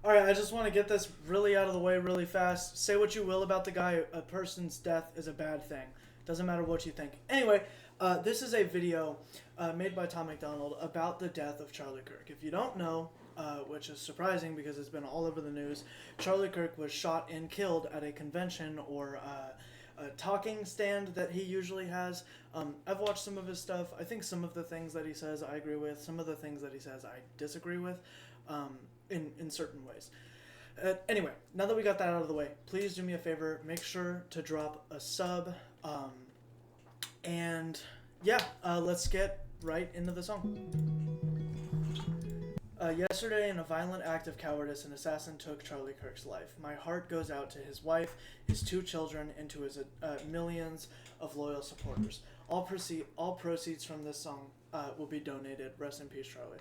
Alright, I just want to get this really out of the way really fast. Say what you will about the guy, a person's death is a bad thing. Doesn't matter what you think. Anyway, this is a video made by Tom MacDonald about the death of Charlie Kirk. If you don't know, which is surprising because it's been all over the news, Charlie Kirk was shot and killed at a convention or a talking stand that he usually has. I've watched some of his stuff. I think some of the things that he says I agree with. Some of the things that he says I disagree with. In certain ways. Anyway, now that we got that out of the way, please do me a favor, make sure to drop a sub, and yeah, let's get right into the song. Yesterday, in a violent act of cowardice, an assassin took Charlie Kirk's life. My heart goes out to his wife, his 2 children, and to his millions of loyal supporters. All proceeds from this song will be donated. Rest in peace, Charlie.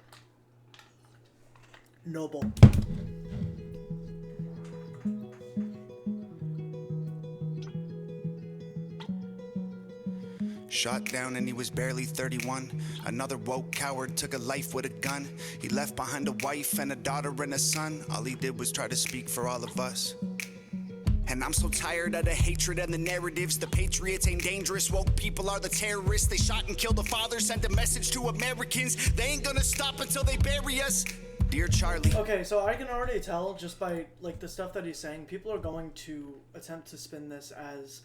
Noble. Shot down and he was barely 31. Another woke coward took a life with a gun. He left behind a wife and a daughter and a son. All he did was try to speak for all of us. And I'm so tired of the hatred and the narratives. The patriots ain't dangerous, woke people are the terrorists. They shot and killed the father, sent a message to Americans. They ain't gonna stop until they bury us. Dear Charlie. Okay, so I can already tell just by like the stuff that he's saying, people are going to attempt to spin this as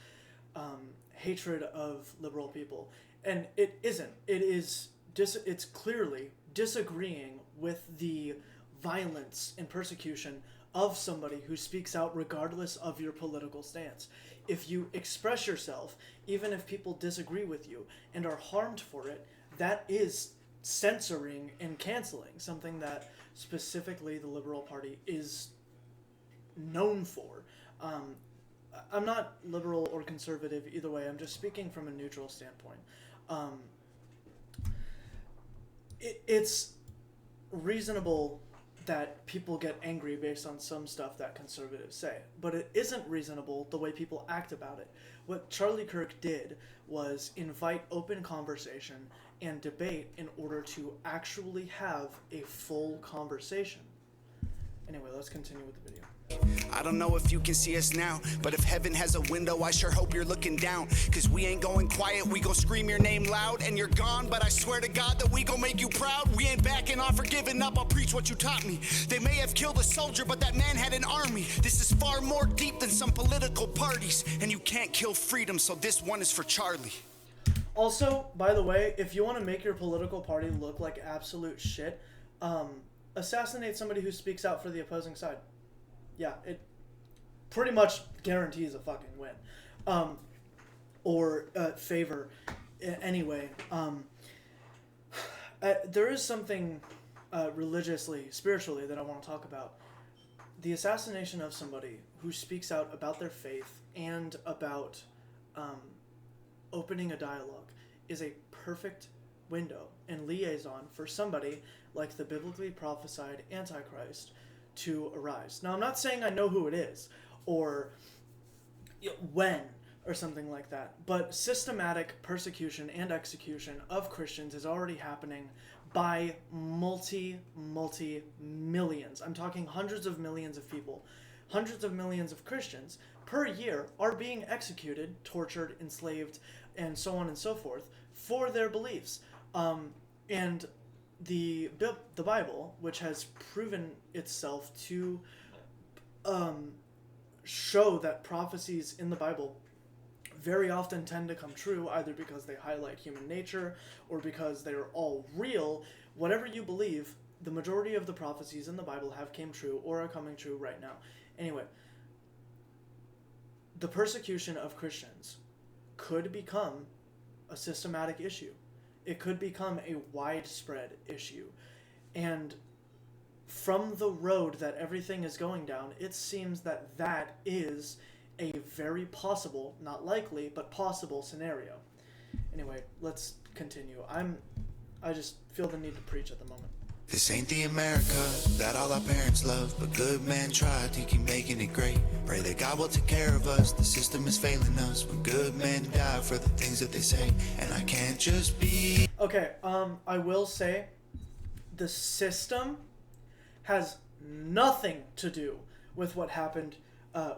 hatred of liberal people, and it isn't. It is it's clearly disagreeing with the violence and persecution of somebody who speaks out regardless of your political stance. If you express yourself, even if people disagree with you and are harmed for it, that is censoring and canceling, something that specifically the Liberal Party is known for. I'm not liberal or conservative either way. I'm just speaking from a neutral standpoint. It's reasonable that people get angry based on some stuff that conservatives say, but it isn't reasonable the way people act about it. What Charlie Kirk did was invite open conversation and debate in order to actually have a full conversation. Anyway, let's continue with the video. I don't know if you can see us now, but if heaven has a window, I sure hope you're looking down. Cause we ain't going quiet, we gon' scream your name loud. And you're gone, but I swear to God that we gon' make you proud. We ain't backing off or giving up, I'll preach what you taught me. They may have killed a soldier, but that man had an army. This is far more deep than some political parties. And you can't kill freedom, so this one is for Charlie. Also, by the way, if you want to make your political party look like absolute shit, assassinate somebody who speaks out for the opposing side. Yeah, it pretty much guarantees a fucking win. Or favor. Anyway, there is something religiously, spiritually that I want to talk about. The assassination of somebody who speaks out about their faith and about opening a dialogue is a perfect window and liaison for somebody like the biblically prophesied Antichrist to arise. Now, I'm not saying I know who it is or when or something like that, but systematic persecution and execution of Christians is already happening by multi-millions. I'm talking hundreds of millions of people. Hundreds of millions of Christians per year are being executed, tortured, enslaved, and so on and so forth for their beliefs. And the Bible, which has proven itself to show that prophecies in the Bible very often tend to come true, either because they highlight human nature or because they're all real. Whatever you believe, the majority of the prophecies in the Bible have came true or are coming true right now. Anyway, the persecution of Christians could become a systematic issue. It could become a widespread issue. And from the road that everything is going down, it seems that that is a very possible, not likely, but possible scenario. Anyway, let's continue. I just feel the need to preach at the moment. This ain't the America that all our parents love, but good men try to keep making it great. Pray that God will take care of us. The system is failing us when good men die for the things that they say. And I can't just be... Okay, I will say the system has nothing to do with what happened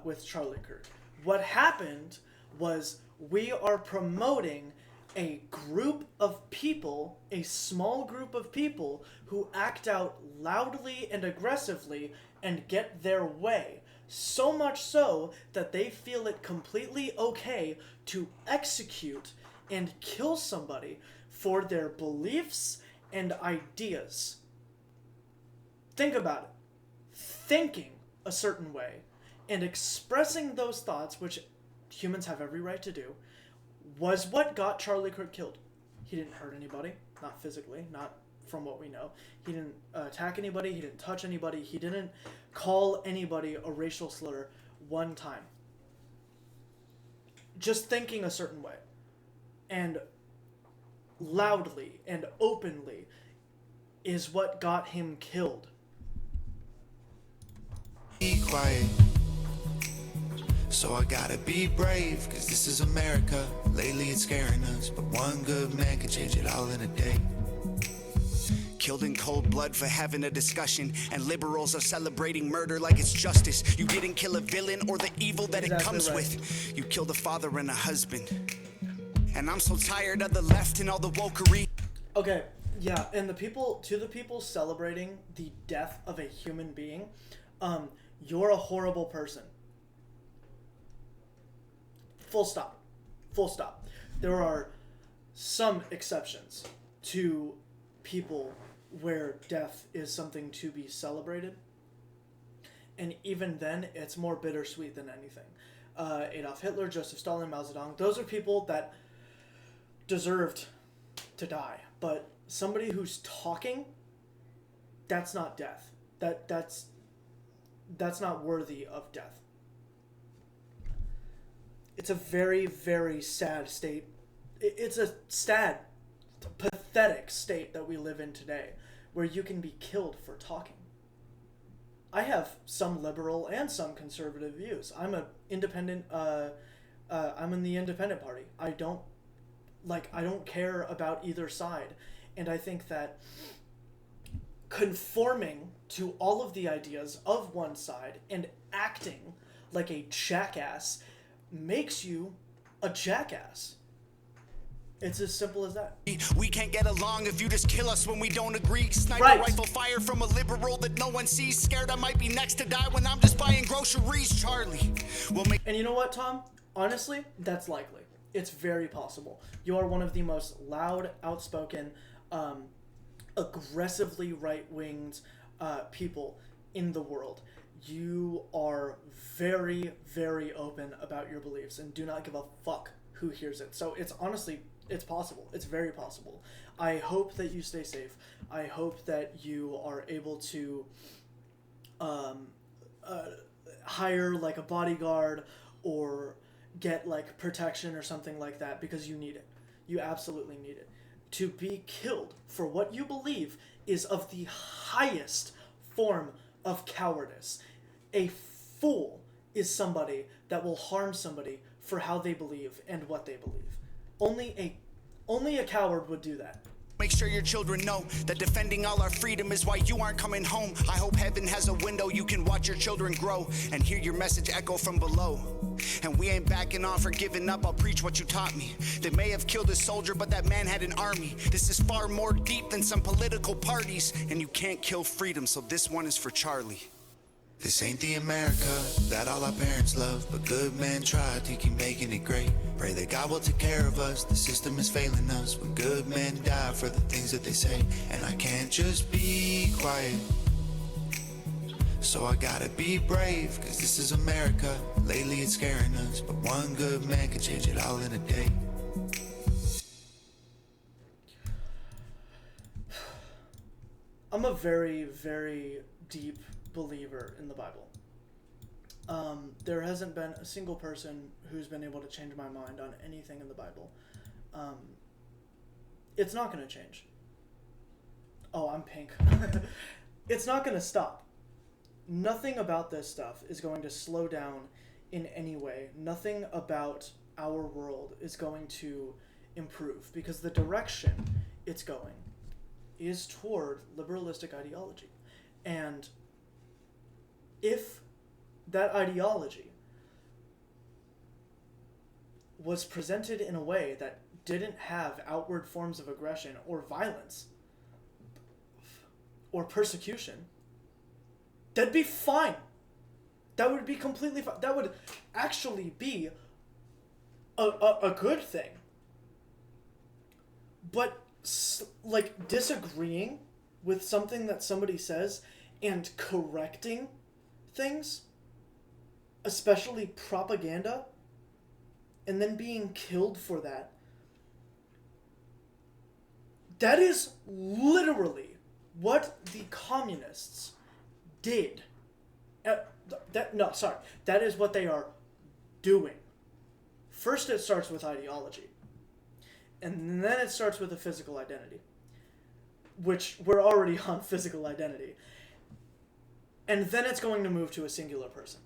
with Charlie Kirk. What happened was we are promoting a group of people, a small group of people who act out loudly and aggressively and get their way. So much so that they feel it completely okay to execute and kill somebody for their beliefs and ideas. Think about it. Thinking a certain way and expressing those thoughts, which humans have every right to do, was what got Charlie Kirk killed. He didn't hurt anybody, not physically, not from what we know. He didn't attack anybody, he didn't touch anybody, he didn't call anybody a racial slur one time. Just thinking a certain way, and loudly and openly, is what got him killed. Be quiet. So I gotta be brave, cause this is America. Lately it's scaring us, but one good man can change it all in a day. Killed in cold blood for having a discussion, and liberals are celebrating murder like it's justice. You didn't kill a villain or the evil that it comes with. You killed a father and a husband. And I'm so tired of the left and all the wokery. Okay, yeah, and the people celebrating the death of a human being, you're a horrible person. Full stop. Full stop. There are some exceptions to people where death is something to be celebrated. And even then, it's more bittersweet than anything. Adolf Hitler, Joseph Stalin, Mao Zedong, those are people that deserved to die. But somebody who's talking, that's not death. That's not worthy of death. It's a very, very sad state. It's a sad, pathetic state that we live in today, where you can be killed for talking. I have some liberal and some conservative views. I'm an independent. I'm in the independent party. I don't care about either side, and I think that conforming to all of the ideas of one side and acting like a jackass makes you a jackass. It's as simple as that. We can't get along if you just kill us when we don't agree. Sniper rifle fire from a liberal that no one sees. Scared I might be next to die when I'm just buying groceries. Charlie will make. And you know what, Tom? Honestly, that's likely. It's very possible. You are one of the most loud, outspoken, aggressively right-winged people in the world. You are very, very open about your beliefs and do not give a fuck who hears it. So it's honestly, it's possible. It's very possible. I hope that you stay safe. I hope that you are able to hire like a bodyguard or get like protection or something like that, because you need it. You absolutely need it. To be killed for what you believe is of the highest form of cowardice. A fool is somebody that will harm somebody for how they believe and what they believe. Only a coward would do that. Make sure your children know that defending all our freedom is why you aren't coming home. I hope heaven has a window you can watch your children grow and hear your message echo from below. And we ain't backing off or giving up. I'll preach what you taught me. They may have killed a soldier, but that man had an army. This is far more deep than some political parties. And you can't kill freedom, so this one is for Charlie. This ain't the America that all our parents love, but good men try to keep making it great. Pray that God will take care of us. The system is failing us when good men die for the things that they say. And I can't just be quiet, so I gotta be brave, cause this is America. Lately it's scaring us, but one good man can change it all in a day. I'm a very, very deep believer in the Bible. There hasn't been a single person who's been able to change my mind on anything in the Bible. It's not going to change. Oh, I'm pink. It's not going to stop. Nothing about this stuff is going to slow down in any way. Nothing about our world is going to improve, because the direction it's going is toward liberalistic ideology. And if that ideology was presented in a way that didn't have outward forms of aggression or violence or persecution, that'd be fine. That would be completely fine. That would actually be a good thing. But, like, disagreeing with something that somebody says and correcting things, especially propaganda, and then being killed for that, that is literally what the communists did. That is what they are doing. First it starts with ideology, and then it starts with a physical identity, which we're already on physical identity, and then it's going to move to a singular person.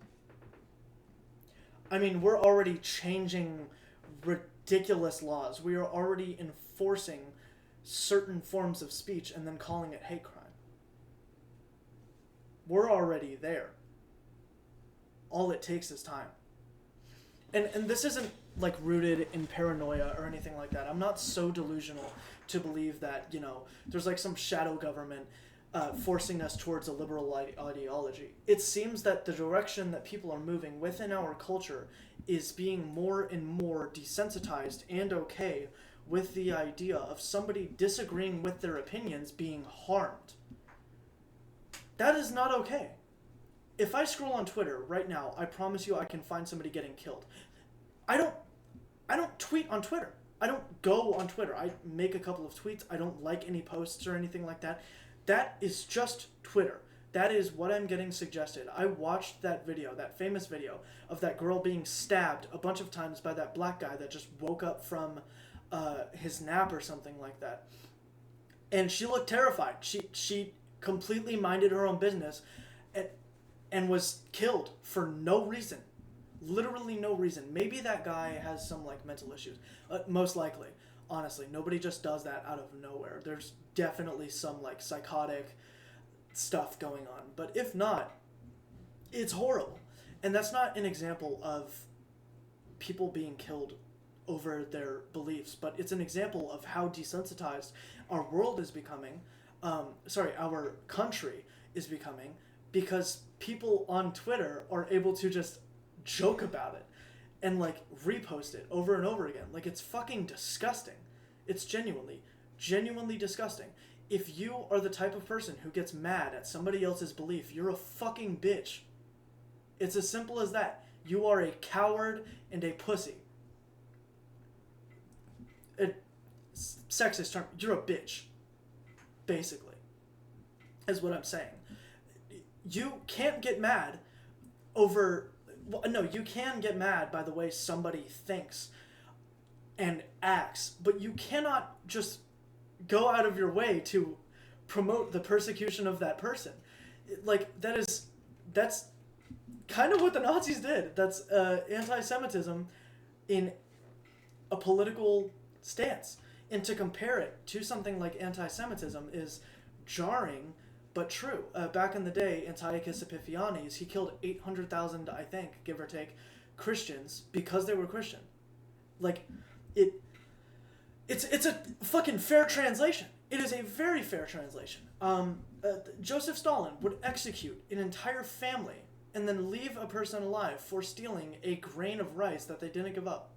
I mean, we're already changing ridiculous laws. We are already enforcing certain forms of speech and then calling it hate crime. We're already there. All it takes is time. And this isn't like rooted in paranoia or anything like that. I'm not so delusional to believe that, you know, there's like some shadow government forcing us towards a liberal ideology. It seems that the direction that people are moving within our culture is being more and more desensitized and okay with the idea of somebody disagreeing with their opinions being harmed. That is not okay. If I scroll on Twitter right now, I promise you I can find somebody getting killed. I don't tweet on Twitter. I don't go on Twitter. I make a couple of tweets. I don't like any posts or anything like that. That is just Twitter. That is what I'm getting suggested. I watched that video, that famous video of that girl being stabbed a bunch of times by that black guy that just woke up from his nap or something like that. And she looked terrified. She completely minded her own business and was killed for no reason. Literally no reason. Maybe that guy has some like mental issues. Most likely. Honestly, nobody just does that out of nowhere. There's definitely some like psychotic stuff going on. But if not, it's horrible. And that's not an example of people being killed over their beliefs, but it's an example of how desensitized our world is becoming. Our country is becoming, because people on Twitter are able to just joke about it and like repost it over and over again. Like, it's fucking disgusting. It's genuinely disgusting. If you are the type of person who gets mad at somebody else's belief, you're a fucking bitch. It's as simple as that. You are a coward and a pussy. Sexist term. You're a bitch. Basically. Is what I'm saying. You can't get mad over... Well, no, you can get mad by the way somebody thinks and acts, but you cannot just go out of your way to promote the persecution of that person. Like, that's kind of what the Nazis did. That's anti-Semitism in a political stance. And to compare it to something like anti-Semitism is jarring, but true. Back in the day, Antiochus Epiphanes, he killed 800,000, I think, give or take, Christians because they were Christian. Like, it's a fucking fair translation. It is a very fair translation. Joseph Stalin would execute an entire family and then leave a person alive for stealing a grain of rice that they didn't give up.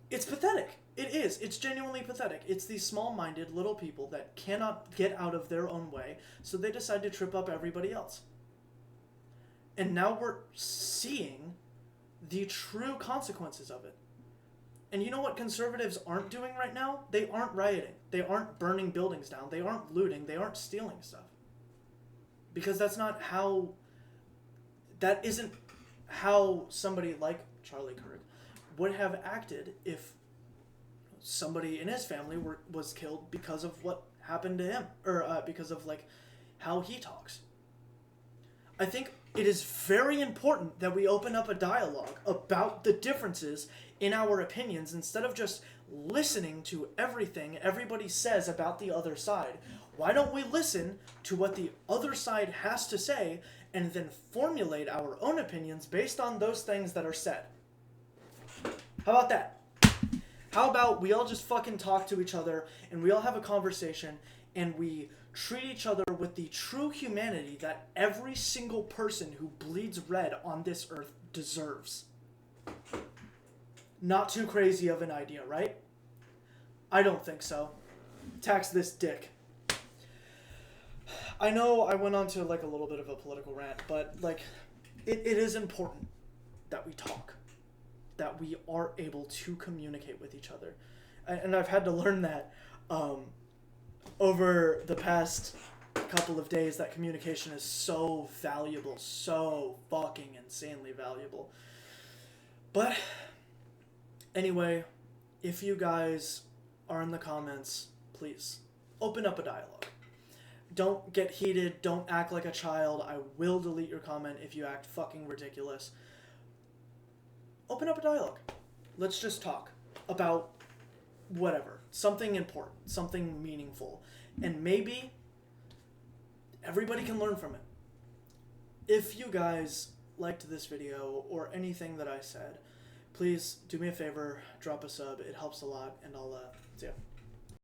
It's pathetic. It is. It's genuinely pathetic. It's these small-minded little people that cannot get out of their own way, so they decide to trip up everybody else. And now we're seeing the true consequences of it. And you know what conservatives aren't doing right now? They aren't rioting. They aren't burning buildings down. They aren't looting. They aren't stealing stuff. Because that isn't how somebody like Charlie Kirk would have acted if somebody in his family was killed because of what happened to him, or because of like how he talks. I think it is very important that we open up a dialogue about the differences in our opinions instead of just listening to everything everybody says about the other side. Why don't we listen to what the other side has to say and then formulate our own opinions based on those things that are said? How about that? How about we all just fucking talk to each other and we all have a conversation and we treat each other with the true humanity that every single person who bleeds red on this earth deserves? Not too crazy of an idea, right? I don't think so. Tax this dick. I know I went on to like a little bit of a political rant, but like it is important that we talk, that we are able to communicate with each other. And I've had to learn that over the past couple of days, that communication is so valuable, so fucking insanely valuable. But anyway, if you guys are in the comments, please open up a dialogue. Don't get heated. Don't act like a child. I will delete your comment if you act fucking ridiculous. Open up a dialogue. Let's just talk about whatever. Something important. Something meaningful. And maybe everybody can learn from it. If you guys liked this video or anything that I said, please do me a favor. Drop a sub. It helps a lot. And I'll see ya.